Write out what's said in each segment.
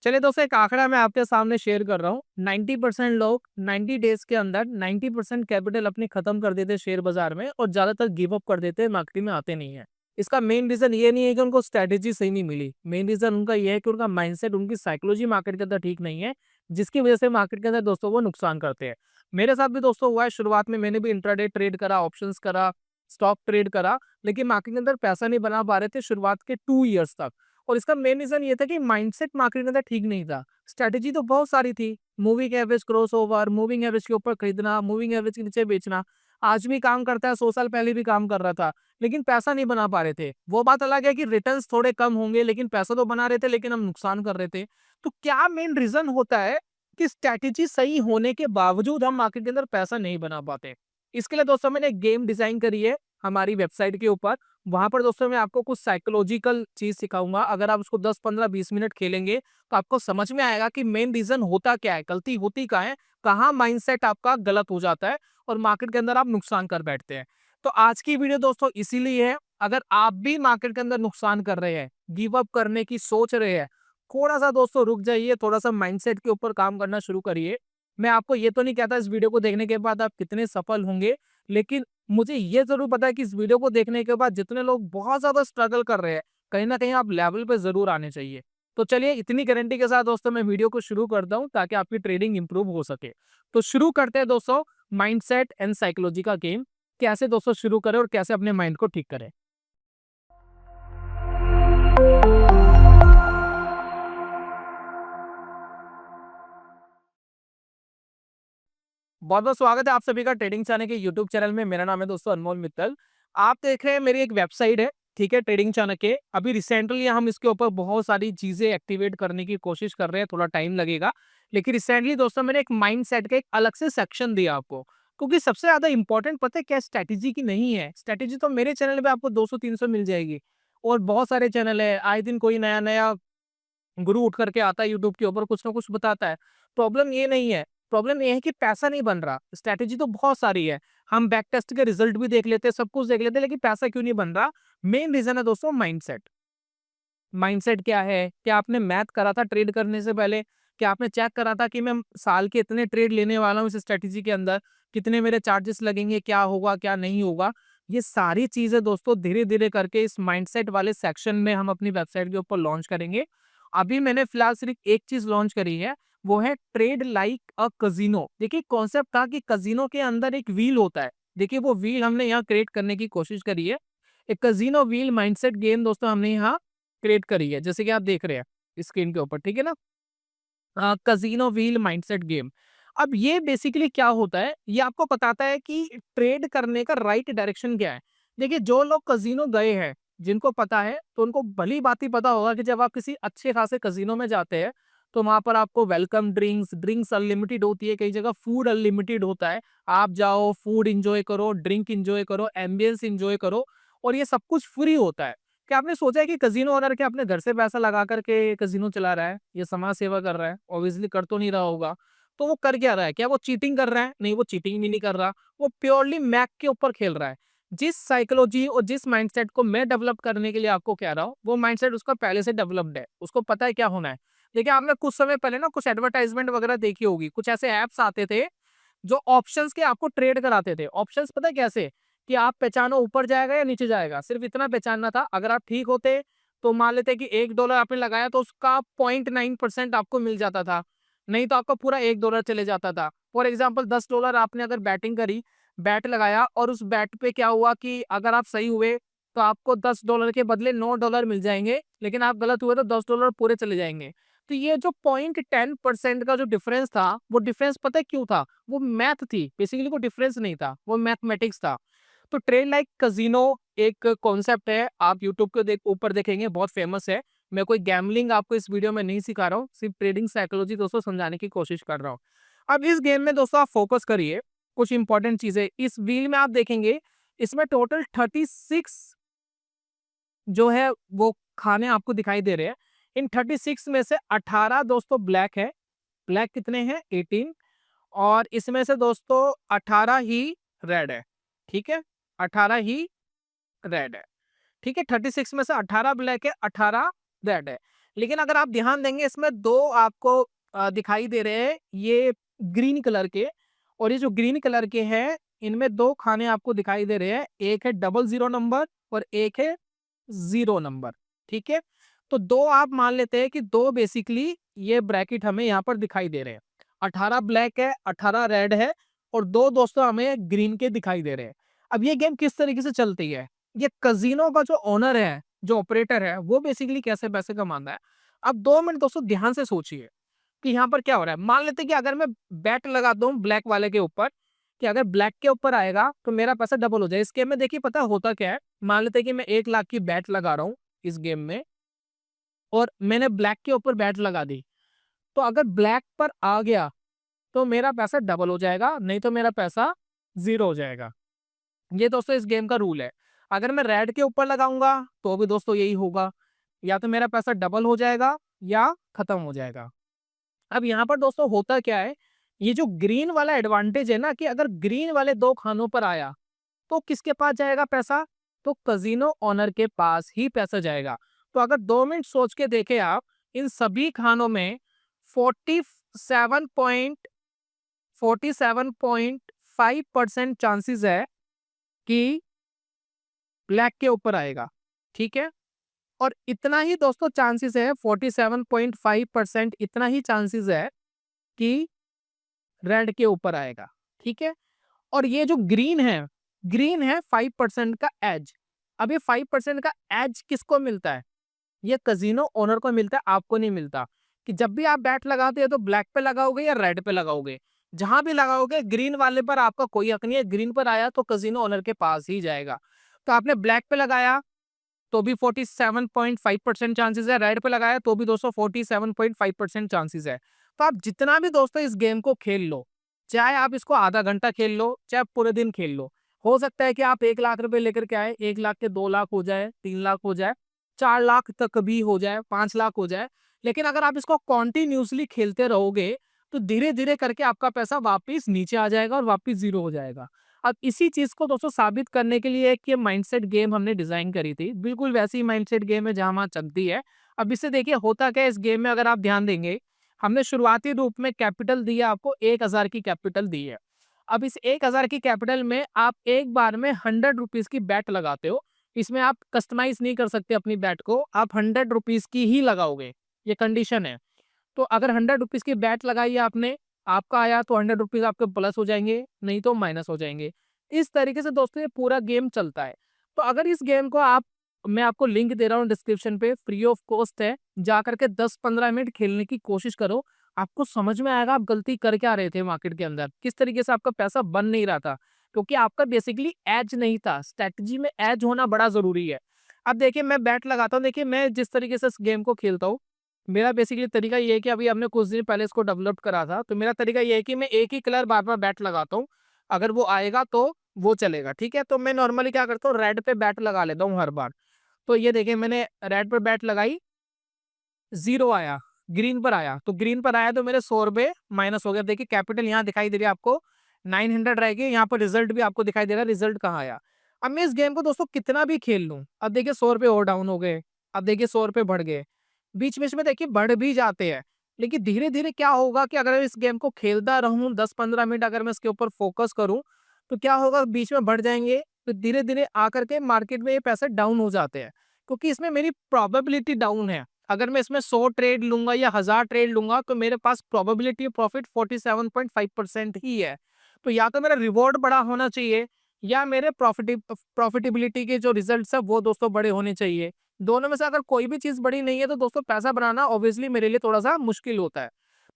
चलिए दोस्तों, एक आंकड़ा मैं आपके सामने शेयर कर रहा हूँ। 90% लोग 90 डेज के अंदर 90% कैपिटल अपनी खत्म कर देते हैं शेयर बाजार में और ज्यादातर गिव अप कर देते हैं, मार्केटिंग में आते नहीं है। इसका मेन रीजन ये नहीं है कि उनको स्ट्रेटेजी सही नहीं मिली, मेन रीजन उनका ये है कि उनका माइंडसेट, उनकी साइकोलॉजी मार्केट के अंदर ठीक नहीं है, जिसकी वजह से मार्केट के अंदर दोस्तों वो नुकसान करते हैं। मेरे साथ भी दोस्तों हुआ है। शुरुआत में मैंने भी इंट्राडे ट्रेड करा, ऑप्शंस करा, स्टॉक ट्रेड करा, लेकिन मार्केट के अंदर पैसा नहीं बना पा रहे थे शुरुआत के 2 ईयर्स तक। और इसका मेन रीजन ये था कि माइंडसेट मार्केट के अंदर ठीक नहीं था। स्ट्रैटेजी तो बहुत सारी थी, moving average crossover, moving average के ऊपर खरीदना, मूविंग एवरेज के नीचे बेचना। आज भी काम करता है, 100 साल पहले भी काम कर रहा था, लेकिन पैसा नहीं बना पा रहे थे। वो बात अलग है कि रिटर्न्स थोड़े कम होंगे, लेकिन पैसा तो बना रहे थे, लेकिन हम नुकसान कर रहे थे। तो क्या मेन रीजन होता है कि स्ट्रैटेजी सही होने के बावजूद हम मार्केट के अंदर पैसा नहीं बना पाते? इसके लिए दोस्तों मैंने एक गेम डिजाइन करी है हमारी वेबसाइट के ऊपर। वहां पर दोस्तों मैं आपको कुछ साइकोलॉजिकल चीज सिखाऊंगा। अगर आप उसको 10 15 20 मिनट खेलेंगे तो आपको समझ में आएगा कि मेन रीजन होता क्या है, गलती होती क्या है, कहाँ माइंडसेट आपका गलत हो जाता है और मार्केट के अंदर आप नुकसान कर बैठते हैं। तो आज की वीडियो दोस्तों इसीलिए है, अगर आप भी मार्केट के अंदर नुकसान कर रहे हैं, गिव अप करने की सोच रहे हैं, थोड़ा सा दोस्तों रुक जाइए, थोड़ा सा माइंडसेट के ऊपर काम करना शुरू करिए। मैं आपको ये तो नहीं कहता इस वीडियो को देखने के बाद आप कितने सफल होंगे, लेकिन मुझे ये ज़रूर पता है कि इस वीडियो को देखने के बाद जितने लोग बहुत ज़्यादा स्ट्रगल कर रहे हैं, कहीं न कहीं आप लेवल पे ज़रूर आने चाहिए। तो चलिए, इतनी गारंटी के साथ दोस्तों मैं वीडियो को शुरू करता हूँ ताकि आपकी ट्रेडिंग इंप्रूव हो सके। तो शुरू करते हैं दोस्तों, माइंडसेट एंड साइकोलॉजी का गेम। कैसे दोस्तों शुरू करें और कैसे अपने माइंड को ठीक करें। बहुत-बहुत स्वागत है आप सभी का ट्रेडिंग चाणक्य के यूट्यूब चैनल में। मेरा नाम है दोस्तों अनमोल मित्तल। आप देख रहे हैं मेरी एक वेबसाइट है, ठीक है, ट्रेडिंग चाणक्य। अभी रिसेंटली हम इसके ऊपर बहुत सारी चीज़ें एक्टिवेट करने की कोशिश कर रहे हैं, थोड़ा टाइम लगेगा। लेकिन रिसेंटली दोस्तों मैंने एक माइंडसेट का एक अलग से सेक्शन दिया आपको, क्योंकि सबसे ज़्यादा इंपॉर्टेंट पता है क्या, स्ट्रैटेजी की नहीं है। स्ट्रैटेजी तो मेरे चैनल पे आपको 200-300 मिल जाएगी और बहुत सारे चैनल है, आए दिन कोई नया-नया गुरु उठ करके आता है यूट्यूब के ऊपर, कुछ ना कुछ बताता है। प्रॉब्लम ये नहीं है, प्रॉब्लम ये है कि पैसा नहीं बन रहा। स्ट्रैटेजी तो बहुत सारी है, हम बैक टेस्ट के रिजल्ट भी देख लेते हैं, सब कुछ देख लेते हैं, लेकिन पैसा क्यों नहीं बन रहा? मेन रीजन है दोस्तों माइंडसेट। माइंडसेट क्या है? क्या आपने मैथ करा था ट्रेड करने से पहले? क्या आपने चेक करा था कि मैं साल के इतने ट्रेड लेने वाला हूँ इस स्ट्रैटेजी के अंदर, कितने मेरे चार्जेस लगेंगे, क्या होगा, क्या नहीं होगा? ये सारी चीजें दोस्तों धीरे-धीरे करके इस माइंडसेट वाले सेक्शन में हम अपनी वेबसाइट के ऊपर लॉन्च करेंगे। अभी मैंने फिलहाल सिर्फ एक चीज लॉन्च करी है, वो है ट्रेड लाइक अ कज़िनो। देखिए कॉन्सेप्ट था कि कज़िनो के अंदर एक व्हील होता है। देखिए वो व्हील हमने यहाँ क्रिएट करने की कोशिश करी है। एक कज़िनो व्हील माइंडसेट गेम दोस्तों हमने यहाँ क्रिएट करी है, जैसे कि आप देख रहे हैं स्क्रीन के ऊपर, ठीक है ना? कज़िनो व्हील माइंडसेट गेम। अब ये बेसिकली क्या होता है, ये आपको बताता है कि ट्रेड करने का राइट डायरेक्शन क्या है। देखिए जो लोग कज़िनो गए हैं, जिनको पता है, तो उनको भली-भांति पता होगा कि जब आप किसी अच्छे खासे कज़िनो में जाते हैं, तो वहाँ पर आपको वेलकम ड्रिंक्स, ड्रिंक्स अनलिमिटेड होती है, कई जगह फूड अनलिमिटेड होता है। आप जाओ, फूड एन्जॉय करो, ड्रिंक एन्जॉय करो, एम्बियंस एन्जॉय करो और ये सब कुछ फ्री होता है। क्या आपने सोचा है कि कज़िनो ओनर क्या अपने घर से पैसा लगा कर के कज़िनो चला रहा है? ये समाज सेवा कर रहा है? ऑब्वियसली कर तो नहीं रहा होगा। तो वो कर क्या रहा है? क्या वो चीटिंग कर रहा है? नहीं, वो चीटिंग भी नहीं कर रहा। वो प्योरली मैथ के ऊपर खेल रहा है। जिस साइकोलॉजी और जिस माइंडसेट को मैं डेवलप करने के लिए आपको कह रहा हूँ, वो माइंडसेट उसका पहले से डेवलप्ड है। उसको पता है क्या होना है। देखिए आपने कुछ समय पहले ना कुछ एडवर्टाइज़मेंट वगैरह देखी होगी। कुछ ऐसे ऐप्स आते थे जो ऑप्शंस के आपको ट्रेड कराते थे। ऑप्शंस पता है कैसे? कि आप पहचानो ऊपर जाएगा या नीचे जाएगा, सिर्फ इतना पहचानना था। अगर आप ठीक होते तो मान लेते कि $1 आपने लगाया तो उसका 0.9% आपको मिल जाता था, नहीं तो आपका पूरा $1 चले जाता था। फॉर एग्जाम्पल $10 आपने अगर बैटिंग करी, बैट लगाया और उस बैट पे क्या हुआ कि अगर आप सही हुए तो आपको $10 के बदले $9 मिल जाएंगे, लेकिन आप गलत हुए तो $10 पूरे चले जाएंगे। तो ये जो 0.10% का जो डिफरेंस था, वो डिफरेंस पता है क्यों था? वो मैथ थी, बेसिकली कोई डिफरेंस नहीं था, वो मैथमेटिक्स था। तो ट्रेड लाइक कज़िनो एक कॉन्सेप्ट है, आप यूट्यूब के ऊपर देखेंगे, बहुत फेमस है। मैं कोई गैम्बलिंग आपको इस वीडियो में नहीं सिखा रहा हूँ, सिर्फ ट्रेडिंग साइकोलॉजी दोस्तों समझाने की कोशिश कर रहा हूँ। अब इस गेम में दोस्तों आप फोकस करिए, कुछ इंपॉर्टेंट चीजें इस व्हील में आप देखेंगे। इसमें टोटल 36 जो है वो खाने आपको दिखाई दे रहे हैं। इन 36 में से 18 दोस्तों ब्लैक है। ब्लैक कितने हैं? 18। और इसमें से दोस्तों 18 ही रेड है, ठीक है? 18 ही रेड है, ठीक है? 36 में से 18 ब्लैक है, 18 रेड है। लेकिन अगर आप ध्यान देंगे इसमें दो आपको दिखाई दे रहे हैं, ये ग्रीन कलर के, और ये जो ग्रीन कलर के हैं इनमें दो खाने आपको दिखाई दे रहे हैं, एक है 00 नंबर और एक है 0 नंबर। ठीक है, तो दो आप मान लेते हैं कि दो बेसिकली ये ब्रैकेट हमें यहाँ पर दिखाई दे रहे हैं, 18 ब्लैक है, 18 रेड है, और दो दोस्तों हमें ग्रीन के दिखाई दे रहे हैं। अब ये गेम किस तरीके से चलती है, ये कजिनो का जो ओनर है, जो ऑपरेटर है, वो बेसिकली कैसे पैसे कमाता है। अब 2 मिनट दोस्तों ध्यान से सोचिए कि यहाँ पर क्या हो रहा है। मान लेते हैं कि अगर मैं बैट लगाता हूँ ब्लैक वाले के ऊपर, कि अगर ब्लैक के ऊपर आएगा तो मेरा पैसा डबल हो जाए। इस गेम में देखिए पता होता क्या है, मान लेते हैं कि मैं 1 लाख की बैट लगा रहा हूँ इस गेम में, और मैंने ब्लैक के ऊपर बैट लगा दी, तो अगर ब्लैक पर आ गया तो मेरा पैसा डबल हो जाएगा, नहीं तो मेरा पैसा 0 हो जाएगा। ये दोस्तों इस गेम का रूल है। अगर मैं रेड के ऊपर लगाऊंगा तो भी दोस्तों यही होगा, या तो मेरा पैसा डबल हो जाएगा या खत्म हो जाएगा। अब यहाँ पर दोस्तों होता क्या है, ये जो ग्रीन वाला एडवांटेज है ना, कि अगर ग्रीन वाले दो खानों पर आया तो किसके पास जाएगा पैसा, तो कजिनो ओनर के पास ही पैसा जाएगा। तो अगर 2 मिनट सोच के देखें आप, इन सभी खानों में 47.5% चांसेस है कि ब्लैक के ऊपर आएगा। ठीक है, और इतना ही दोस्तों चांसेस है, 47.5% इतना ही चांसेस है कि रेड के ऊपर आएगा। ठीक है, और ये जो ग्रीन है 5% का एज। अब ये 5% का एज किसको मिलता है, ये कजिनो ओनर को मिलता है, आपको नहीं मिलता। कि जब भी आप बैट लगाते हो तो ब्लैक पे लगाओगे या रेड पे लगाओगे, जहां भी लगाओगे ग्रीन वाले पर आपका कोई हक नहीं है। ग्रीन पर आया तो कजिनो ओनर के पास ही जाएगा। तो आपने ब्लैक पे लगाया तो भी 47.5% चांसेस है, रेड पे लगाया तो भी दोस्तों 47.5% चांसेस है। तो आप जितना भी दोस्तों इस गेम को खेल लो, चाहे आप इसको आधा घंटा खेल लो, चाहे पूरे दिन खेल लो, हो सकता है कि आप 1 लाख रुपए लेकर के आए, 1 लाख के 2 लाख हो जाए, 3 लाख हो जाए, 4 लाख तक भी हो जाए, 5 लाख हो जाए। लेकिन अगर आप इसको कॉन्टिन्यूसली खेलते रहोगे तो धीरे धीरे करके आपका पैसा वापिस नीचे आ जाएगा और वापिस 0 हो जाएगा। अब इसी चीज को दोस्तों साबित करने के लिए एक ये माइंडसेट गेम हमने डिजाइन करी थी, बिल्कुल वैसी माइंडसेट गेम है जहां वहां चलती है। अब इससे देखिए होता क्या है, इस गेम में अगर आप ध्यान देंगे, हमने शुरुआती रूप में कैपिटल दिया आपको, 1,000 की कैपिटल दी है। अब इस 1,000 की कैपिटल में आप एक बार में 100 रुपीज की बैट लगाते हो। इसमें आप कस्टमाइज नहीं कर सकते अपनी बैट को, आप 100 रुपीज की ही लगाओगे, ये कंडीशन है। तो अगर 100 रुपीज की बैट लगाई है आपने, आपका आया तो 100 रुपीज आपके प्लस हो जाएंगे, नहीं तो माइनस हो जाएंगे। इस तरीके से दोस्तों ये पूरा गेम चलता है। तो अगर इस गेम को आप, मैं आपको लिंक दे रहा हूँ डिस्क्रिप्शन पे, फ्री ऑफ कॉस्ट है, जा करके 10-15 मिनट खेलने की कोशिश करो, आपको समझ में आएगा आप गलती कर क्या रहे थे मार्केट के अंदर, किस तरीके से आपका पैसा बन नहीं रहा था, क्योंकि आपका बेसिकली एज नहीं था। स्ट्रेटजी में एज होना बड़ा जरूरी है। अब देखिए मैं बैट लगाता हूँ, देखिए मैं जिस तरीके से इस गेम को खेलता हूँ, मेरा बेसिकली तरीका ये है कि अभी हमने कुछ दिन पहले इसको डेवलप करा था, तो मेरा तरीका ये है कि मैं एक ही कलर बार बार बैट लगाता हूँ, अगर वो आएगा तो वो चलेगा। ठीक है, तो मैं नॉर्मली क्या करता हूँ, रेड पे बैट लगा लेता हूँ हर बार। तो ये देखिए मैंने रेड पर बैट लगाई, 0 आया, ग्रीन पर आया, तो ग्रीन पर आया तो मेरे 100 रुपए माइनस हो गया। देखिए कैपिटल यहाँ दिखाई दे रही है आपको, 900 रह गए, यहाँ पर रिजल्ट भी आपको दिखाई दे रहा है, रिजल्ट कहाँ आया। अब मैं इस गेम को दोस्तों कितना भी खेल लूँ, अब देखिए 100 रुपए और डाउन हो गए, अब देखिए 100 रुपए बढ़ गए, बीच बीच में देखिए बढ़ भी जाते हैं। लेकिन धीरे धीरे क्या होगा कि अगर इस गेम को खेलता रहूं 10-15 मिनट, अगर मैं इसके ऊपर फोकस करूं, तो क्या होगा, बीच में बढ़ जाएंगे, तो धीरे धीरे आकर के मार्केट में ये पैसे डाउन हो जाते हैं, क्योंकि इसमें मेरी प्रोबेबिलिटी डाउन है। अगर मैं इसमें 100 ट्रेड लूंगा या 1000 ट्रेड लूंगा तो मेरे पास प्रोबेबिलिटी प्रॉफिट 47.5% ही है। तो या तो मेरा रिवॉर्ड बड़ा होना चाहिए, या मेरे प्रॉफिटेबिलिटी के जो रिजल्ट्स है वो दोस्तों बड़े होने चाहिए। दोनों में से अगर कोई भी चीज बड़ी नहीं है तो दोस्तों पैसा बनाना ऑब्वियसली मेरे लिए थोड़ा सा मुश्किल होता है।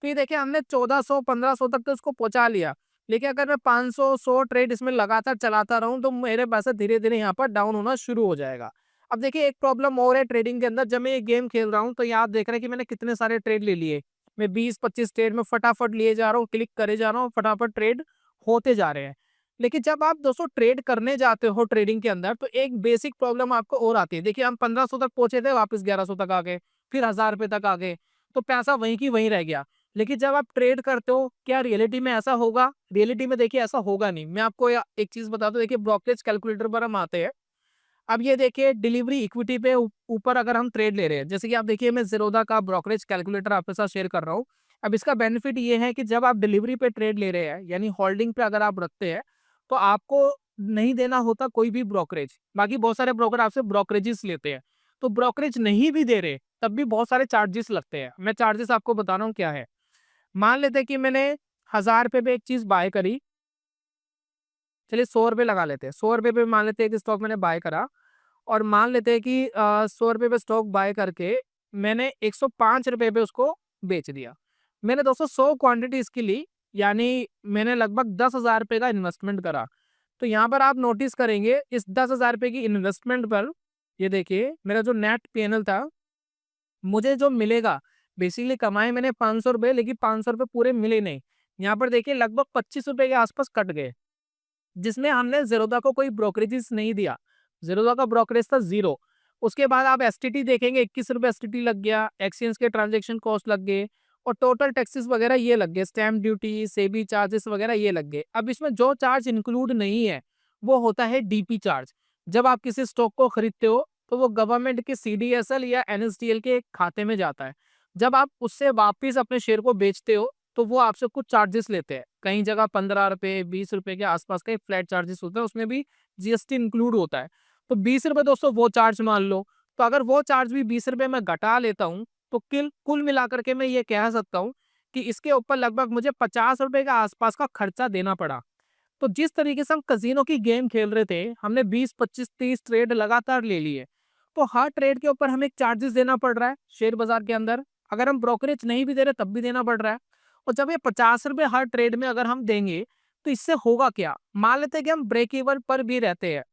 तो ये देखिए हमने 1400-1500 तक तो इसको पहुंचा लिया, लेकिन अगर मैं 500-100 ट्रेड इसमें लगातार चलाता रहूं तो मेरे पैसा धीरे धीरे यहाँ पर डाउन होना शुरू हो जाएगा। अब देखिए एक प्रॉब्लम और है ट्रेडिंग के अंदर, जब मैं ये गेम खेल रहा हूँ तो यहाँ आप देख रहे हैं कि मैंने कितने सारे ट्रेड ले लिए, मैं 20-25 ट्रेड में फटाफट लिए जा रहा हूँ, क्लिक करे जा रहा हूँ, फटाफट ट्रेड होते जा रहे हैं। लेकिन जब आप दोस्तों ट्रेड करने जाते हो ट्रेडिंग के अंदर तो एक बेसिक प्रॉब्लम आपको और आती है। देखिए हम 1500 तक पहुंचे थे, वापस 1100 तक आ गए, फिर 1000 रुपए तक आ गए, तो पैसा वहीं की वहीं रह गया। लेकिन जब आप ट्रेड करते हो, क्या रियलिटी में ऐसा होगा? रियलिटी में देखिए ऐसा होगा नहीं। मैं आपको एक चीज बता दूं, देखिए ब्रोकरेज कैलकुलेटर पर हम आते हैं, अब ये देखिए डिलीवरी इक्विटी पे ऊपर अगर हम ट्रेड ले रहे हैं, जैसे कि आप देखिए मैं ज़ीरोधा का ब्रोकरेज कैलकुलेटर आपके साथ शेयर कर रहा हूँ। अब इसका बेनिफिट ये है कि जब आप डिलीवरी पे ट्रेड ले रहे हैं, यानी होल्डिंग पे अगर आप रखते हैं, तो आपको नहीं देना होता कोई भी ब्रोकरेज। बाकी बहुत सारे ब्रोकर आपसे ब्रोकरेजेस लेते हैं, तो ब्रोकरेज नहीं भी दे रहे, तब भी बहुत सारे चार्जेस लगते हैं। मैं चार्जेस आपको बता रहा हूँ क्या है। मान लेते हैं कि मैंने 1000 रुपये पे एक चीज़ बाय करी, चलिए 100 रुपये लगा लेते हैं। 100 रुपये पे मान लेते हैं कि स्टॉक मैंने बाय करा, और मान लेते हैं कि 100 रुपये पे स्टॉक बाय करके मैंने 105 रुपये पे उसको बेच दिया। मैंने दोस्तों 100 क्वांटिटी इसकी ली, यानी मैंने लगभग 10,000 रुपये का इन्वेस्टमेंट करा। तो यहाँ पर आप नोटिस करेंगे इस 10,000 रुपये की इन्वेस्टमेंट पर, ये देखिए मेरा जो नेट पीएनएल था, मुझे जो मिलेगा, बेसिकली कमाए मैंने 500 रुपये, लेकिन 500 रुपये पूरे मिले नहीं। यहाँ पर देखिए लगभग 25 रुपये के आसपास कट गए, जिसमें हमने ज़ीरोधा को कोई ब्रोकरेजेस नहीं दिया। ज़ीरोधा का ब्रोकरेज था 0। उसके बाद आप एसटीटी देखेंगे, 21 रुपये एसटीटी लग गया, एक्सचेंज के ट्रांजैक्शन कॉस्ट लग गए, और टोटल टैक्सेस वगैरह ये लग गए, स्टैम्प ड्यूटी, सेबी चार्जेस वगैरह ये लग गए। अब इसमें जो चार्ज इंक्लूड नहीं है, वो होता है डीपी चार्ज। जब आप किसी स्टॉक को खरीदते हो, तो वो गवर्नमेंट के सीडीएसएल या एनएसडीएल के खाते में जाता है। जब आप उससे वापिस अपने शेयर को बेचते हो, तो वो आपसे कुछ चार्जेस लेते हैं। कई जगह 15 रुपए, 20 रुपए के आसपास का एक फ्लैट चार्जेस होता है, उसमें भी जीएसटी इंक्लूड होता है। तो 20 रुपए दोस्तों वो चार्ज मान लो। तो अगर वो चार्ज भी 20 रुपए मैं घटा लेता हूँ, तो कुल मिलाकर के मैं ये कह सकता हूँ कि इसके ऊपर लगभग मुझे 50 रुपए के आसपास का खर्चा देना पड़ा। तो जिस तरीके से हम कज़िनो की गेम खेल रहे थे, हमने 20, 25, 30 ट्रेड लगातार ले लिए। तो हर ट्रेड के ऊपर हमें एक चार्जेस देना पड़ रहा है शेयर बाजार के अंदर। अगर हम ब्रोकरेज नहीं भी दे रहे तब भी देना पड़ रहा है। और जब ये 50 रुपए हर ट्रेड में अगर हम देंगे, तो इससे होगा क्या? मान लेते हैं कि हम ब्रेक इवन पर भी रहते हैं।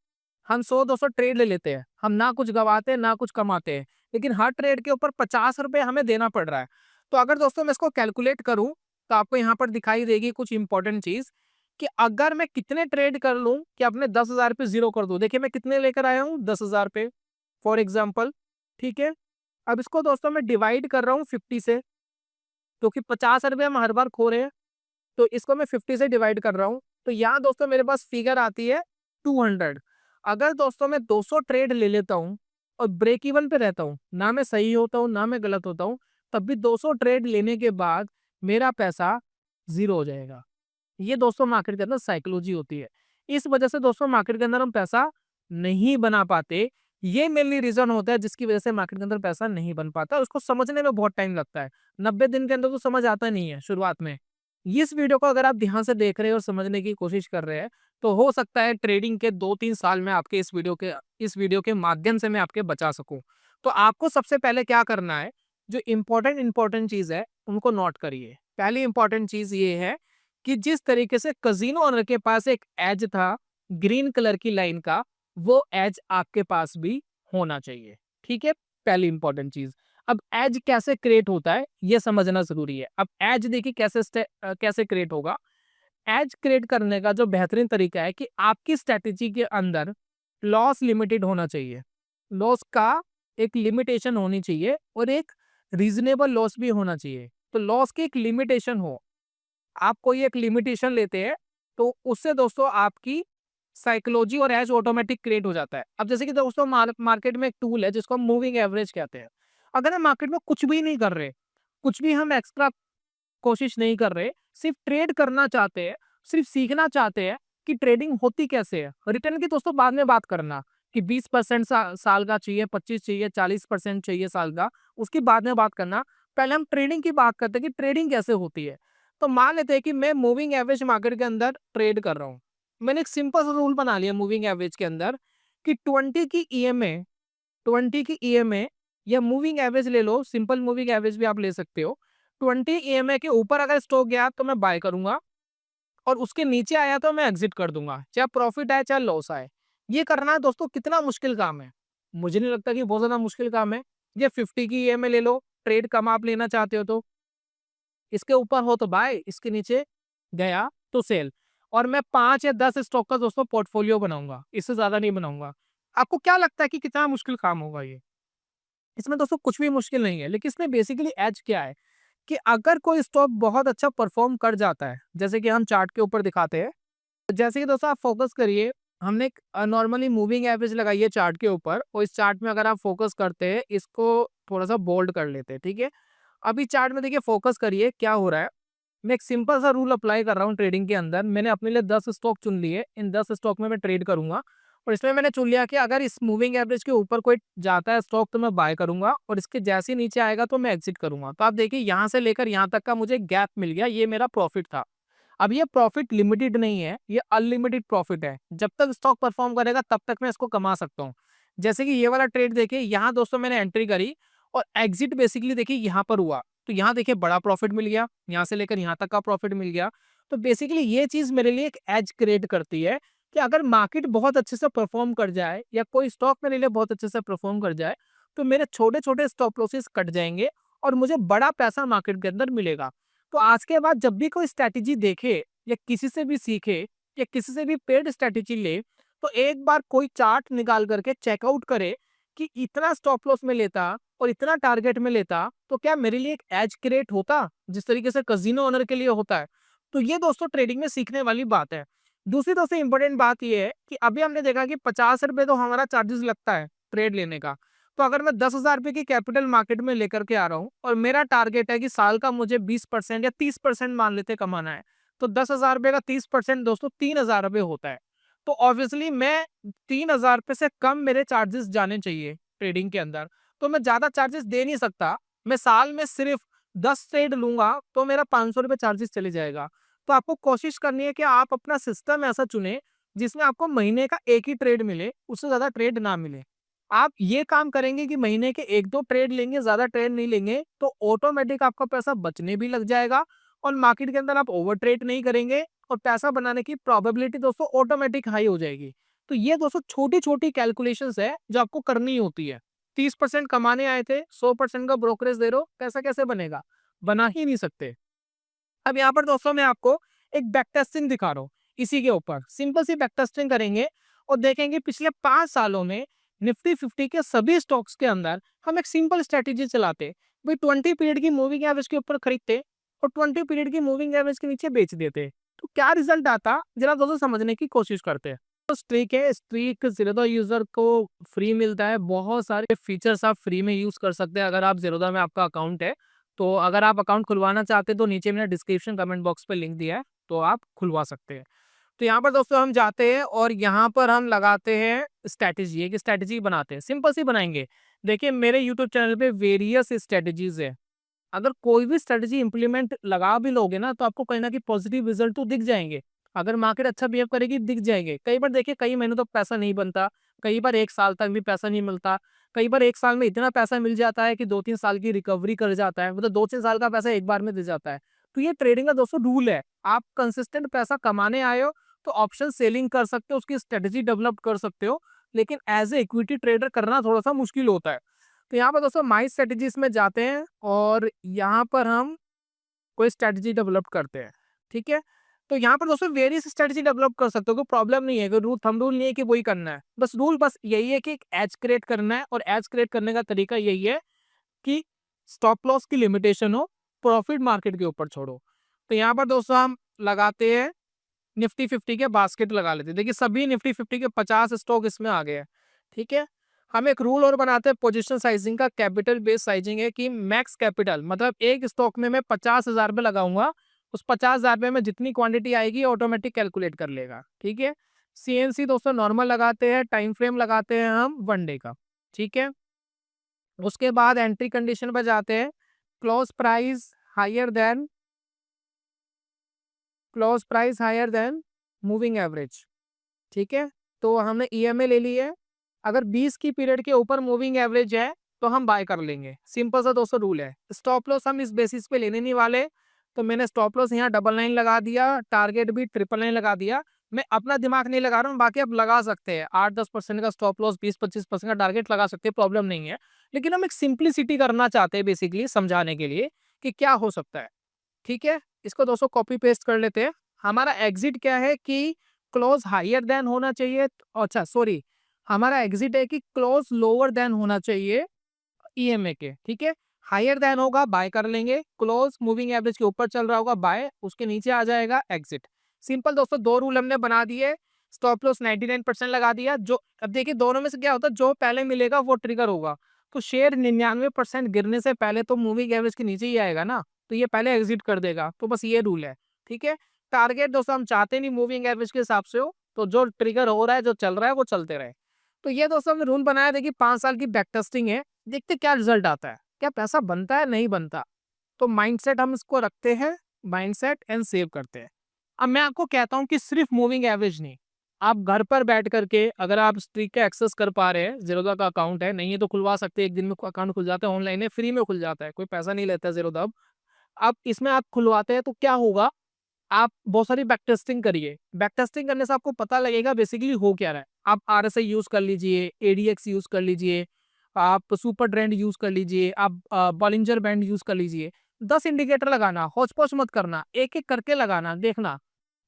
हम 100-200 ट्रेड ले लेते हैं। हम ना कुछ गँवाते हैं, ना कुछ कमाते हैं। लेकिन हर ट्रेड के ऊपर 50 रुपए हमें देना पड़ रहा है। तो अगर दोस्तों मैं इसको कैलकुलेट करूँ, तो आपको यहाँ पर दिखाई देगी कुछ इंपॉर्टेंट चीज़, कि अगर मैं कितने ट्रेड कर लूँ कि अपने 10,000 पे ज़ीरो कर दूँ। देखिए मैं कितने लेकर आया हूँ, 10,000 पे फॉर एग्ज़ाम्पल, ठीक है? अब इसको दोस्तों मैं डिवाइड कर रहा हूँ 50 से, क्योंकि 50 रुपए हम हर बार खो रहे हैं, तो इसको मैं 50 से डिवाइड कर रहा हूँ। तो यहाँ दोस्तों मेरे पास फिगर आती है 200। अगर दोस्तों मैं 200 ट्रेड ले लेता हूँ और ब्रेक इवन पे रहता हूँ, ना मैं सही होता हूँ, ना मैं गलत होता हूँ, तब भी 200 ट्रेड लेने के बाद मेरा पैसा ज़ीरो हो जाएगा। ये दोस्तों मार्केट के अंदर साइकोलॉजी होती है। इस वजह से दोस्तों मार्केट के अंदर हम पैसा नहीं बना पाते। ये मेनली रीज़न होता है जिसकी वजह से मार्केट के अंदर पैसा नहीं बन पाता। उसको समझने में बहुत टाइम लगता है। 90 दिन के अंदर तो समझ आता नहीं है शुरुआत में। इस वीडियो को अगर आप ध्यान से देख रहे हैं और समझने की कोशिश कर रहे हैं, तो हो सकता है ट्रेडिंग के 2-3 साल में आपके इस वीडियो के माध्यम से मैं आपके बचा सकूँ। तो आपको सबसे पहले क्या करना है, जो इम्पोर्टेंट चीज़ है, उनको नोट करिए। पहली इम्पोर्टेंट चीज़ ये है कि जिस तरीके से कज़िनो ओनर के पास एक एज था, ग्रीन कलर की लाइन का, वो एज आपके पास भी होना चाहिए। ठीक है? पहली इम्पोर्टेंट चीज़। अब एज कैसे क्रिएट होता है, ये समझना ज़रूरी है। अब एज देखिए कैसे क्रिएट होगा। एज क्रिएट करने का जो बेहतरीन तरीका है कि आपकी स्ट्रैटेजी के अंदर लॉस लिमिटेड होना चाहिए। लॉस का एक लिमिटेशन होनी चाहिए और एक रीज़नेबल लॉस भी होना चाहिए। तो लॉस की एक लिमिटेशन हो, आप कोई एक लिमिटेशन लेते हैं, तो उससे दोस्तों आपकी साइकोलॉजी और एज ऑटोमेटिक क्रिएट हो जाता है। अब जैसे कि दोस्तों मार्केट में एक टूल है जिसको हम मूविंग एवरेज कहते हैं। अगर हम मार्केट में कुछ भी नहीं कर रहे, कुछ भी हम एक्स्ट्रा कोशिश नहीं कर रहे, सिर्फ ट्रेड करना चाहते हैं, सिर्फ सीखना चाहते हैं कि ट्रेडिंग होती कैसे है। रिटर्न की दोस्तों बाद में बात करना कि 20% साल का चाहिए, 25 चाहिए, 40% चाहिए साल का, उसकी बाद में बात करना। पहले हम ट्रेडिंग की बात करते हैं कि ट्रेडिंग कैसे होती है। तो मान लेते हैं कि मैं मूविंग एवरेज मार्केट के अंदर ट्रेड कर रहा हूँ। मैंने एक सिंपल सा रूल बना लिया मूविंग एवरेज के अंदर कि 20 की ईएमए या मूविंग एवरेज ले लो, सिंपल मूविंग एवरेज भी आप ले सकते हो। 20 ईएमए के ऊपर अगर स्टॉक गया तो मैं बाय करूंगा, और उसके नीचे आया तो मैं एग्जिट कर दूंगा, चाहे प्रॉफिट आए चाहे लॉस आए। ये करना दोस्तों कितना मुश्किल काम है? मुझे नहीं लगता कि बहुत ज्यादा मुश्किल काम है। ये 50 की ईएमए ले लो, ट्रेड कम आप लेना चाहते हो तो इसके ऊपर हो तो बाय, इसके नीचे गया तो सेल। और मैं 5 या 10 स्टॉक का दोस्तों पोर्टफोलियो बनाऊंगा, इससे ज्यादा नहीं बनाऊंगा। आपको क्या लगता है कि कितना मुश्किल काम होगा ये? इसमें दोस्तों कुछ भी मुश्किल नहीं है, लेकिन इसमें बेसिकली एज क्या है कि अगर कोई स्टॉक बहुत अच्छा परफॉर्म कर जाता है, जैसे कि हम चार्ट के ऊपर दिखाते हैं, जैसे कि दोस्तों आप फोकस करिए, हमने नॉर्मली मूविंग एवरेज लगाई है चार्ट के ऊपर, और इस चार्ट में अगर आप फोकस करते हैं, इसको थोड़ा सा बोल्ड कर लेते हैं, ठीक है। अभी चार्ट में देखिए, फोकस करिए क्या हो रहा है। मैं एक सिंपल सा रूल अप्लाई कर रहा हूँ ट्रेडिंग के अंदर। मैंने अपने लिए 10 स्टॉक चुन लिए, इन 10 स्टॉक में मैं ट्रेड करूंगा, और इसमें मैंने चुन लिया कि अगर इस मूविंग एवरेज के ऊपर कोई जाता है स्टॉक तो मैं बाय करूंगा, और इसके जैसे ही नीचे आएगा तो मैं एग्जिट करूंगा। तो आप देखिए, यहाँ से लेकर यहाँ तक का मुझे गैप मिल गया, ये मेरा प्रॉफिट था। अब ये प्रॉफिट लिमिटेड नहीं है, ये अनलिमिटेड प्रॉफिट है। जब तक स्टॉक परफॉर्म करेगा तब तक मैं इसको कमा सकता हूँ। जैसे कि ये वाला ट्रेड देखिए, यहाँ दोस्तों मैंने एंट्री करी और एग्जिट बेसिकली देखिए यहाँ पर हुआ। तो यहाँ देखिए बड़ा प्रॉफिट मिल गया, यहाँ से लेकर यहाँ तक का प्रॉफिट मिल गया। तो बेसिकली ये चीज मेरे लिए एक एज क्रिएट करती है कि अगर मार्केट बहुत अच्छे से परफॉर्म कर जाए या कोई स्टॉक मेरे लिए बहुत अच्छे से परफॉर्म कर जाए, तो मेरे छोटे छोटे स्टॉप लॉसेस कट जाएंगे और मुझे बड़ा पैसा मार्केट के अंदर मिलेगा। तो आज के बाद जब भी कोई स्ट्रैटेजी देखे या किसी से भी सीखे या किसी से भी पेड स्ट्रैटेजी ले, तो एक बार कोई चार्ट निकाल करके चेकआउट करे कि इतना स्टॉप लॉस में लेता और इतना टारगेट में लेता तो क्या मेरे लिए एक एज क्रिएट होता, जिस तरीके से कजिनो ओनर के लिए होता है। तो ये दोस्तों ट्रेडिंग में सीखने वाली बात है। दूसरी दोस्तों इंपॉर्टेंट बात ये है कि अभी हमने देखा कि 50 रुपए तो हमारा चार्जेस लगता है ट्रेड लेने का। तो अगर मैं 10,000 रुपए की कैपिटल मार्केट में लेकर के आ रहा हूँ और मेरा टारगेट है कि साल का मुझे 20% या 30% मान लेते कमाना है, तो 10,000 रुपए का 30% दोस्तों 3,000 रुपए होता है। तो ऑब्वियसली मैं 3,000 रुपए से कम मेरे चार्जेस जाने चाहिए ट्रेडिंग के अंदर। तो मैं ज्यादा चार्जेस दे नहीं सकता। मैं साल में सिर्फ 10 ट्रेड लूंगा तो मेरा 500 रुपए चार्जेस चले जाएगा। तो आपको कोशिश करनी है कि आप अपना सिस्टम ऐसा चुने जिसमें आपको महीने का एक ही ट्रेड मिले, उससे ज्यादा ट्रेड ना मिले। आप ये काम करेंगे कि महीने के एक दो ट्रेड लेंगे, ज्यादा ट्रेड नहीं लेंगे, तो ऑटोमेटिक आपका पैसा बचने भी लग जाएगा और मार्केट के अंदर आप ओवर ट्रेड नहीं करेंगे और पैसा बनाने की प्रोबेबिलिटी दोस्तों ऑटोमेटिक हाई हो जाएगी। तो ये दोस्तों छोटी छोटी कैलकुलेशंस है जो आपको करनी होती है। 30% कमाने आए थे, 100% का ब्रोकरेज दे रहे हो, पैसा कैसे बनेगा? बना ही नहीं सकते। अब यहाँ पर दोस्तों मैं आपको एक बैक टेस्टिंग दिखा रहा हूँ। इसी के ऊपर सिंपल सी बैक टेस्टिंग करेंगे और देखेंगे पिछले 5 सालों में निफ्टी 50 के सभी स्टॉक्स के अंदर हम एक सिंपल स्ट्रेटेजी चलाते। भाई 20 पीरियड की मूविंग एवरेज के ऊपर खरीदते और 20 पीरियड की मूविंग एवरेज के नीचे बेच देते, तो क्या रिजल्ट आता जरा दोस्तों समझने की कोशिश करते हैं। तो स्ट्रीक है, स्ट्रीक ज़ीरोधा यूजर को फ्री मिलता है। बहुत सारे फीचर्स आप फ्री में यूज कर सकते हैं अगर आप ज़ीरोधा में आपका अकाउंट है। तो अगर आप अकाउंट खुलवाना चाहते हैं तो नीचे मैंने डिस्क्रिप्शन कमेंट बॉक्स पे लिंक दिया है, तो आप खुलवा सकते हैं। तो यहाँ पर दोस्तों हम जाते हैं और यहाँ पर हम लगाते हैं स्ट्रैटेजी। एक स्ट्रैटेजी बनाते हैं, सिंपल सी बनाएंगे। देखिए मेरे यूट्यूब चैनल पे वेरियस स्ट्रैटेजीज है। अगर कोई भी स्ट्रेटजी इंप्लीमेंट लगा भी लोगे ना तो आपको कहीं ना कहीं पॉजिटिव रिजल्ट तो दिख जाएंगे। अगर मार्केट अच्छा बिहेव करेगी दिख जाएंगे। कई बार देखिए कई महीनों तक पैसा नहीं बनता, कई बार एक साल तक भी पैसा नहीं मिलता, कई बार एक साल में इतना पैसा मिल जाता है कि 2-3 साल की रिकवरी कर जाता है, मतलब 2-3 साल का पैसा एक बार में दे जाता है। तो ये ट्रेडिंग का दोस्तों रूल है। आप कंसिस्टेंट पैसा कमाने आए हो तो ऑप्शन सेलिंग कर सकते हो, उसकी स्ट्रेटेजी डेवलप कर सकते हो, लेकिन एज ए इक्विटी ट्रेडर करना थोड़ा सा मुश्किल होता है। तो यहाँ पर दोस्तों माई स्ट्रेटेजीज में जाते हैं और यहाँ पर हम कोई स्ट्रेटजी डेवलप करते हैं, ठीक है। तो यहाँ पर दोस्तों वेरियस स्ट्रेटजी डेवलप कर सकते हो, कोई प्रॉब्लम नहीं है, कोई रूल थंब रूल नहीं है कि वही करना है। बस यही है कि एक एज क्रिएट करना है और एज क्रिएट करने का तरीका यही है कि स्टॉप लॉस की लिमिटेशन हो, प्रॉफिट मार्केट के ऊपर छोड़ो। तो यहाँ पर दोस्तों हम लगाते हैं निफ्टी 50 के बास्केट लगा लेते हैं। देखिए सभी निफ्टी 50 के 50 स्टॉक इसमें आ गए हैं, ठीक है। हम एक रूल और बनाते हैं पोजीशन साइजिंग का। कैपिटल बेस्ड साइजिंग है कि मैक्स कैपिटल मतलब एक स्टॉक में मैं 50,000 रुपये लगाऊंगा, उस 50,000 रुपये में जितनी क्वांटिटी आएगी ऑटोमेटिक कैलकुलेट कर लेगा, ठीक है। सीएनसी दोस्तों नॉर्मल लगाते हैं, टाइम फ्रेम लगाते हैं हम 1 डे का, ठीक है। उसके बाद एंट्री कंडीशन पर जाते हैं। Close price higher than close price higher than moving average, ठीक है। तो हमने ईएमए ले ली है। अगर 20 की पीरियड के ऊपर मूविंग एवरेज है तो हम बाय कर लेंगे। सिंपल सा दोस्तों रूल है। स्टॉप लॉस हम इस बेसिस पे लेने नहीं वाले, तो मैंने स्टॉप लॉस यहाँ 99 लगा दिया, टारगेट भी 999 लगा दिया। मैं अपना दिमाग नहीं लगा रहा हूँ, बाकी आप लगा सकते हैं। 8-10% का स्टॉप लॉस, 20-25% का टारगेट लगा सकते हैं, प्रॉब्लम नहीं है। लेकिन हम एक सिंप्लिसिटी करना चाहते हैं बेसिकली समझाने के लिए कि क्या हो सकता है, ठीक है। इसको दोस्तों कॉपी पेस्ट कर लेते हैं। हमारा एग्जिट क्या है कि क्लोज हायर देन होना चाहिए, अच्छा सॉरी, हमारा एग्जिट है कि क्लोज लोअर देन होना चाहिए ईएमए के, ठीक है। हायर देन होगा बाय कर लेंगे, क्लोज मूविंग एवरेज के ऊपर चल रहा होगा बाय, उसके नीचे आ जाएगा एग्जिट। सिंपल दोस्तों दो रूल हमने बना दिए। स्टॉप लॉस 99% लगा दिया। जो अब देखिए दोनों में से क्या होता है, जो पहले मिलेगा वो ट्रिगर होगा। तो शेयर 99% गिरने से पहले तो मूविंग एवरेज के नीचे ही आएगा ना, तो ये पहले एग्जिट कर देगा। तो बस ये रूल है, ठीक है। टारगेट दोस्तों हम चाहते नहीं मूविंग एवरेज के हिसाब से हो, तो जो ट्रिगर हो रहा है, जो चल रहा है वो चलते रहे। तो ये दोस्तों हमने रूल बनाया। देखिए 5 साल की बैक टेस्टिंग है, देखते क्या रिजल्ट आता है, क्या पैसा बनता है नहीं बनता। तो माइंडसेट हम इसको रखते हैं, माइंडसेट एंड सेव करते हैं। अब मैं आपको कहता हूँ कि सिर्फ मूविंग एवरेज नहीं, आप घर पर बैठ करके अगर आप स्ट्रीक का एक्सेस कर पा रहे हैं, ज़ीरोधा का अकाउंट है, नहीं है तो खुलवा सकते हैं। एक दिन में अकाउंट खुल जाता है, ऑनलाइन है, फ्री में खुल जाता है, कोई पैसा नहीं लेता ज़ीरोधा। अब इसमें आप खुलवाते हैं तो क्या होगा, आप बहुत सारी बैक टेस्टिंग करिए। बैक टेस्टिंग करने से आपको पता लगेगा बेसिकली हो क्या रहा है। आप आरएसआई यूज़ कर लीजिए, एडीएक्स यूज़ कर लीजिए, आप सुपर ट्रेंड यूज़ कर लीजिए, आप बॉलिंजर बैंड यूज़ कर लीजिए। 10 इंडिकेटर लगाना, हौच-पौच मत करना, एक-एक करके लगाना, देखना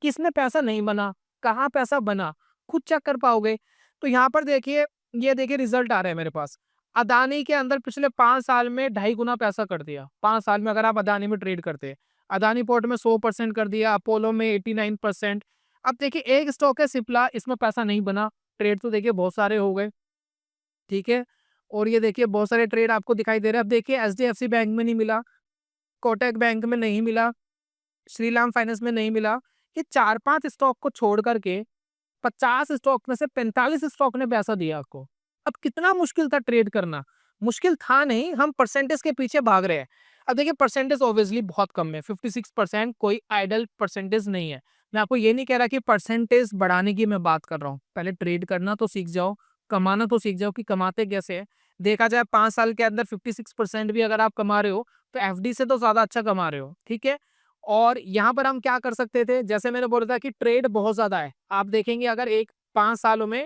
किसमें पैसा नहीं बना, कहाँ पैसा बना, खुद चेक कर पाओगे। तो यहाँ पर देखिए, ये देखिए रिजल्ट आ रहे हैं मेरे पास। अदानी के अंदर पिछले 5 साल में 2.5 गुना पैसा कर दिया। 5 साल में अगर आप अदानी में ट्रेड करते हैं। अदानी पोर्ट में 100% कर दिया, अपोलो में 89%। अब देखिए एक स्टॉक है सिप्ला, इसमें पैसा नहीं बना, ट्रेड तो देखिए बहुत सारे हो गए, ठीक है। और ये देखिए बहुत सारे ट्रेड आपको दिखाई दे रहे हैं। अब देखिए एचडीएफसी बैंक में नहीं मिला, कोटक बैंक में नहीं मिला, श्रीराम फाइनेंस में नहीं मिला। ये 4-5 स्टॉक को छोड़ करके 50 स्टॉक में से 45 स्टॉक ने पैसा दिया आपको। अब कितना मुश्किल था ट्रेड करना? मुश्किल था नहीं, हम परसेंटेज के पीछे भाग रहे हैं। अब देखिए परसेंटेज ऑब्वियसली बहुत कम है, 56% कोई आइडल परसेंटेज नहीं है। मैं आपको ये नहीं कह रहा कि परसेंटेज बढ़ाने की मैं बात कर रहा हूँ। पहले ट्रेड करना तो सीख जाओ, कमाना तो सीख जाओ कि कमाते कैसे हैं। देखा जाए 5 साल के अंदर 56% भी अगर आप कमा रहे हो, तो एफडी से तो ज़्यादा अच्छा कमा रहे हो, ठीक है? और यहाँ पर हम क्या कर सकते थे, जैसे मैंने बोला था कि ट्रेड बहुत ज़्यादा है। आप देखेंगे अगर 5 सालों में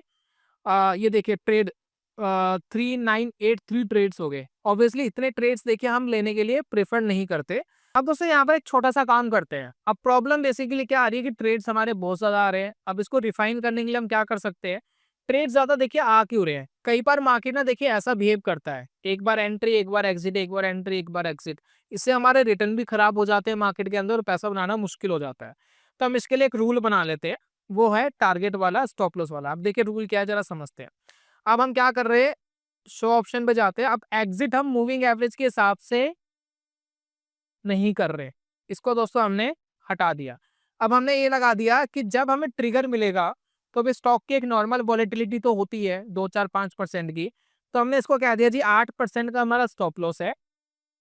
ये देखिए ट्रेड 3983 ट्रेड्स हो गए। ऑब्वियसली इतने ट्रेड्स देखिए हम लेने के लिए प्रेफर नहीं करते। अब दोस्तों यहाँ पर एक छोटा-सा काम करते हैं। अब प्रॉब्लम बेसिकली क्या आ रही है कि ट्रेड्स हमारे बहुत ज़्यादा आ रहे हैं। अब इसको रिफाइन करने के लिए हम क्या कर सकते हैं, ट्रेड ज़्यादा देखिए आ क्यों रहे हैं? कई बार मार्केट ना देखिए ऐसा बिहेव करता है, एक बार एंट्री, एक बार एग्जिट, एक बार एंट्री, एक बार एग्जिट। इससे हमारे रिटर्न भी खराब हो जाते हैं मार्केट के अंदर और पैसा बनाना मुश्किल हो जाता है। तो हम इसके लिए एक रूल बना लेते हैं, वो है टारगेट वाला, स्टॉप लॉस वाला। अब देखिए रूल क्या है ज़रा समझते हैं। अब हम क्या कर रहे हैं, शो ऑप्शन पे जाते हैं। अब एग्जिट हम मूविंग एवरेज के हिसाब से नहीं कर रहे। इसको दोस्तों हमने हटा दिया। अब हमने ये लगा दिया कि जब हमें ट्रिगर मिलेगा, तो अभी स्टॉक की एक नॉर्मल वॉलेटिलिटी तो होती है 2, 4, 5% की। तो हमने इसको कह दिया जी 8% का हमारा स्टॉप लॉस है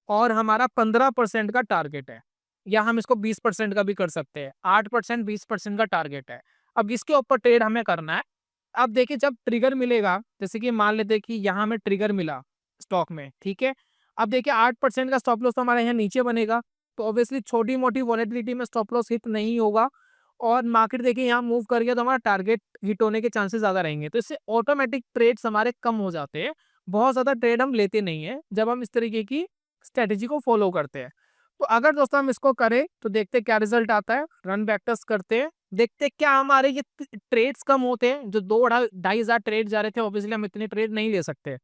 और हमारा 15% का टारगेट है। या हम इसको 20% का भी कर सकते हैं। 8%, 20% का टारगेट है। अब इसके ऊपर ट्रेड हमें करना है। अब देखिए जब ट्रिगर मिलेगा, जैसे कि मान लेते हैं कि यहाँ हमें ट्रिगर मिला स्टॉक में, ठीक है। अब देखिए 8% का स्टॉप लॉस तो हमारे यहाँ नीचे बनेगा, तो ऑब्वियसली छोटी-मोटी वॉलेटिलिटी में स्टॉप लॉस हिट नहीं होगा और मार्केट देखिए यहाँ मूव कर गया तो हमारा टारगेट हिट होने के चांसेस ज़्यादा रहेंगे। तो इससे ऑटोमेटिक ट्रेड्स हमारे कम हो जाते हैं। बहुत ज़्यादा ट्रेड हम लेते नहीं हैं, जब हम इस तरीके की स्ट्रैटेजी को फॉलो करते हैं। तो अगर दोस्तों हम इसको करें तो देखते हैं क्या रिजल्ट आता है। रन बैक टेस्ट करते हैं, देखते हैं क्या हमारे ये ट्रेड्स कम होते हैं। जो 2 ढाई हज़ार ट्रेड जा रहे थे, ऑब्वियसली हम इतने ट्रेड नहीं ले सकते।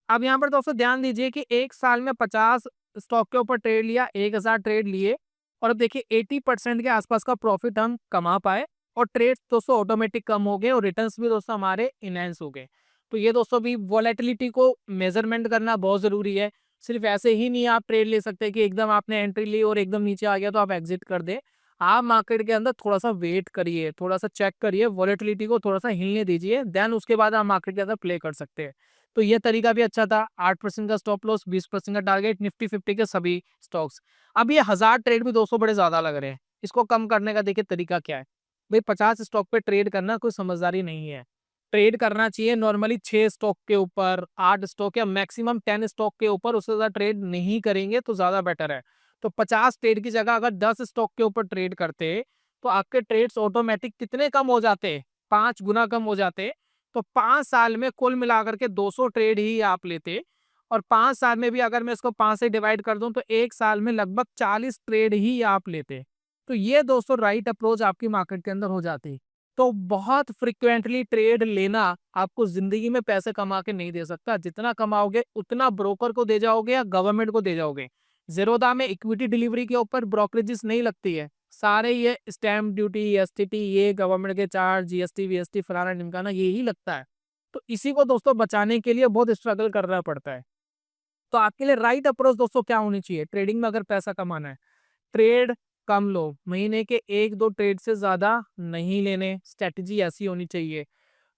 अब यहाँ पर दोस्तों ध्यान दीजिए कि 1 साल में 50 स्टॉक के ऊपर ट्रेड लिया, 1000 ट्रेड लिए और अब देखिए 80% के आसपास का प्रॉफिट हम कमा पाए और ट्रेड्स दोस्तों ऑटोमेटिक कम हो गए और रिटर्न्स भी दोस्तों हमारे इनहेंस हो गए। तो ये दोस्तों भी वॉलेटिलिटी को मेजरमेंट करना बहुत ज़रूरी है। सिर्फ ऐसे ही नहीं आप ट्रेड ले सकते कि एकदम आपने एंट्री ली और एकदम नीचे आ गया तो आप एग्जिट कर दें। आप मार्केट के अंदर थोड़ा-सा वेट करिए, थोड़ा-सा चेक करिए, वॉलेटिलिटी को थोड़ा-सा हिलने दीजिए, देन उसके बाद आप मार्केट के अंदर प्ले कर सकते हैं। तो ये तरीका भी अच्छा था। 8% का स्टॉप लॉस, 20% का टारगेट, निफ्टी 50 के सभी स्टॉक्स। अब ये 1000 ट्रेड भी दोस्तों बड़े ज़्यादा लग रहे हैं। इसको कम करने का देखिए तरीका क्या है? भई 50 स्टॉक पे ट्रेड करना कोई समझदारी नहीं है। ट्रेड करना चाहिए नॉर्मली 6 स्टॉक के ऊपर, 8 स्टॉक या मैक्सिमम 10 स्टॉक के ऊपर, उससे ज़्यादा ट्रेड नहीं करेंगे तो ज़्यादा बेटर है। तो 50 ट्रेड की जगह अगर 10 स्टॉक के ऊपर ट्रेड करते, तो आपके ट्रेड्स ऑटोमैटिक कितने कम हो जाते? 5 गुना कम हो जाते। तो 5 साल में कुल मिलाकर के 200 ट्रेड ही आप लेते और 5 साल में भी अगर मैं इसको 5 से डिवाइड कर दूं तो 1 साल में लगभग 40 ट्रेड ही आप लेते। तो ये दोस्तों राइट अप्रोच आपकी मार्केट के अंदर हो जाती। तो बहुत फ्रिक्वेंटली ट्रेड लेना आपको जिंदगी में पैसे कमा के नहीं दे सकता। जितना कमाओगे उतना ब्रोकर को दे जाओगे या गवर्नमेंट को दे जाओगे। ज़ीरोधा में इक्विटी डिलीवरी के ऊपर ब्रोकरेजेस नहीं लगती है, सारे ये स्टैम्प ड्यूटी, एसटीटी, ये गवर्नमेंट के चार्ज, जीएसटी, वीएसटी, फलाना ढिमकाना, यही लगता है। तो इसी को दोस्तों बचाने के लिए बहुत स्ट्रगल करना पड़ता है। तो आपके लिए राइट अप्रोच दोस्तों क्या होनी चाहिए? ट्रेडिंग में अगर पैसा कमाना है, ट्रेड कम लो, महीने के 1-2 ट्रेड से ज्यादा नहीं लेने। स्ट्रेटजी ऐसी होनी चाहिए।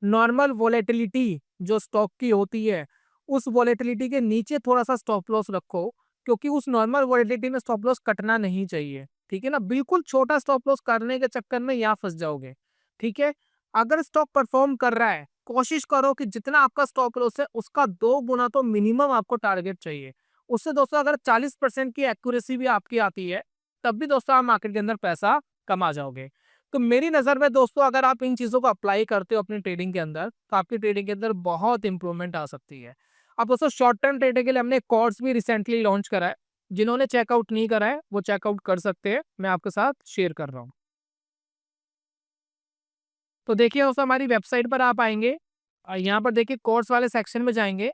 नॉर्मल वोलेटिलिटी जो स्टॉक की होती है, उस वोलेटिलिटी के नीचे थोड़ा सा स्टॉप लॉस रखो, क्योंकि उस नॉर्मल वोलेटिलिटी में स्टॉप लॉस कटना नहीं चाहिए। ठीक है ना? बिल्कुल छोटा स्टॉप लॉस करने के चक्कर में यहाँ फंस जाओगे। ठीक है? अगर स्टॉक परफॉर्म कर रहा है, कोशिश करो कि जितना आपका स्टॉप लॉस है उसका 2 गुना तो मिनिमम आपको टारगेट चाहिए। उससे दोस्तों अगर 40% की एक्यूरेसी भी आपकी आती है, तब भी दोस्तों आप मार्केट के अंदर पैसा कमा जाओगे। तो मेरी नज़र में दोस्तों अगर आप इन चीज़ों को अप्लाई करते हो अपनी ट्रेडिंग के अंदर, तो आपकी ट्रेडिंग के अंदर बहुत इंप्रूवमेंट आ सकती है। अब दोस्तों शॉर्ट टर्म ट्रेडिंग के लिए हमने कोर्स भी रिसेंटली लॉन्च करा है। जिन्होंने चेकआउट नहीं करा है वो चेकआउट कर सकते हैं, मैं आपके साथ शेयर कर रहा हूँ। तो देखिए दोस्तों हमारी वेबसाइट पर आप आएंगे, यहाँ पर देखिए कोर्स वाले सेक्शन में जाएंगे,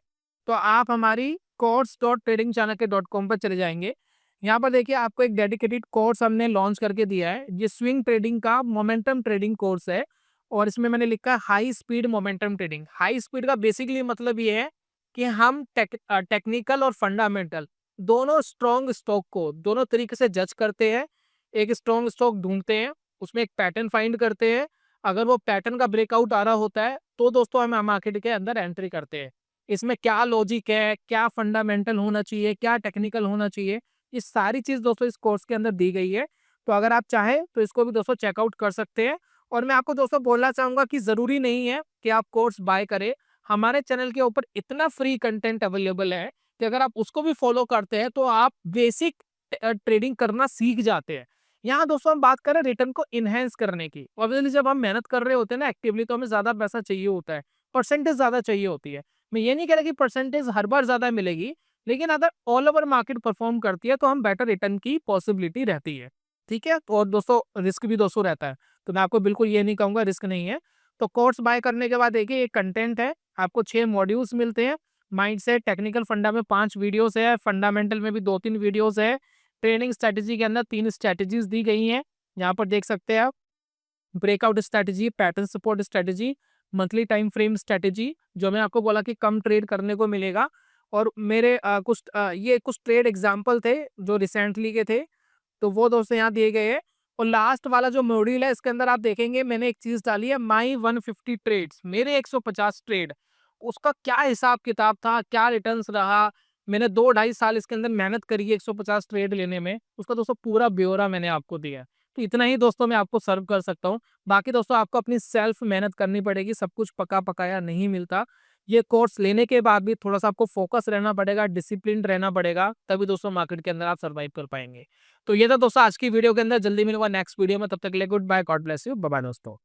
तो आप हमारी course.tradingchanakya.com पर चले जाएंगे। यहाँ पर देखिए आपको एक डेडिकेटेड कोर्स हमने लॉन्च करके दिया है। ये स्विंग ट्रेडिंग का मोमेंटम ट्रेडिंग कोर्स है, और इसमें मैंने लिखा है high speed momentum trading. High speed का बेसिकली मतलब ये है कि हम टेक्निकल और फंडामेंटल दोनों स्ट्रॉन्ग स्टॉक को दोनों तरीके से जज करते हैं। एक स्ट्रॉन्ग स्टॉक ढूंढते हैं, उसमें एक पैटर्न फाइंड करते हैं। अगर वो पैटर्न का ब्रेकआउट आ रहा होता है तो दोस्तों हम मार्केट के अंदर एंट्री करते हैं। इसमें क्या लॉजिक है, क्या फंडामेंटल होना चाहिए, क्या टेक्निकल होना चाहिए, ये सारी चीज दोस्तों इस कोर्स के अंदर दी गई है। तो अगर आप चाहें तो इसको भी दोस्तों चेकआउट कर सकते हैं। और मैं आपको दोस्तों बोलना चाहूंगा कि जरूरी नहीं है कि आप कोर्स बाय करें। हमारे चैनल के ऊपर इतना फ्री कंटेंट अवेलेबल है कि अगर आप उसको भी फॉलो करते हैं तो आप बेसिक ट्रेडिंग करना सीख जाते हैं। यहाँ दोस्तों हम बात करें रिटर्न को इनहेंस करने की। ऑब्वियसली जब हम मेहनत कर रहे होते हैं ना एक्टिवली, तो हमें ज्यादा पैसा चाहिए होता है, परसेंटेज ज्यादा चाहिए होती है। मैं ये नहीं कह रहा कि परसेंटेज हर बार ज्यादा मिलेगी, लेकिन अगर ऑल ओवर मार्केट परफॉर्म करती है तो हम बेटर रिटर्न की पॉसिबिलिटी रहती है। ठीक है? तो और दोस्तों रिस्क भी दोस्तों रहता है, तो मैं आपको बिल्कुल ये नहीं कहूंगा रिस्क नहीं है। तो कोर्स बाय करने के बाद देखिए ये कंटेंट है, आपको 6 मॉड्यूल्स मिलते हैं। माइंडसेट, टेक्निकल फंडा में 5 वीडियोस है, फंडामेंटल में भी 2-3 वीडियोस है, ट्रेनिंग स्ट्रेटेजी के अंदर 3 स्ट्रेटेजीज दी गई हैं। यहाँ पर देख सकते हैं आप, breakout strategy, pattern support strategy, monthly time frame strategy, जो मैं आपको बोला कि कम ट्रेड करने को मिलेगा। और मेरे ये कुछ ट्रेड एग्जांपल थे जो रिसेंटली के थे, तो वो दोस्तों यहाँ दिए गए हैं। और लास्ट वाला जो मॉड्यूल है इसके अंदर आप देखेंगे मैंने एक चीज डाली है, माई 150 ट्रेड्स, मेरे 150 ट्रेड, उसका क्या हिसाब किताब था, क्या रिटर्न्स रहा, मैंने 2-2.5 साल इसके अंदर मेहनत करी है 150 ट्रेड लेने में, उसका दोस्तों पूरा ब्यौरा मैंने आपको दिया है। तो इतना ही दोस्तों मैं आपको सर्व कर सकता हूँ। बाकी दोस्तों आपको अपनी सेल्फ मेहनत करनी पड़ेगी, सब कुछ पका पकाया नहीं मिलता। ये कोर्स लेने के बाद भी थोड़ा सा आपको फोकस रहना पड़ेगा, डिसिप्लिन रहना पड़ेगा, तभी दोस्तों मार्केट के अंदर आप सर्वाइव कर पाएंगे। तो ये था दोस्तों आज की वीडियो के अंदर। जल्दी मिलूंगा नेक्स्ट वीडियो में, तब तक के लिए good bye, God bless you, bye bye दोस्तों।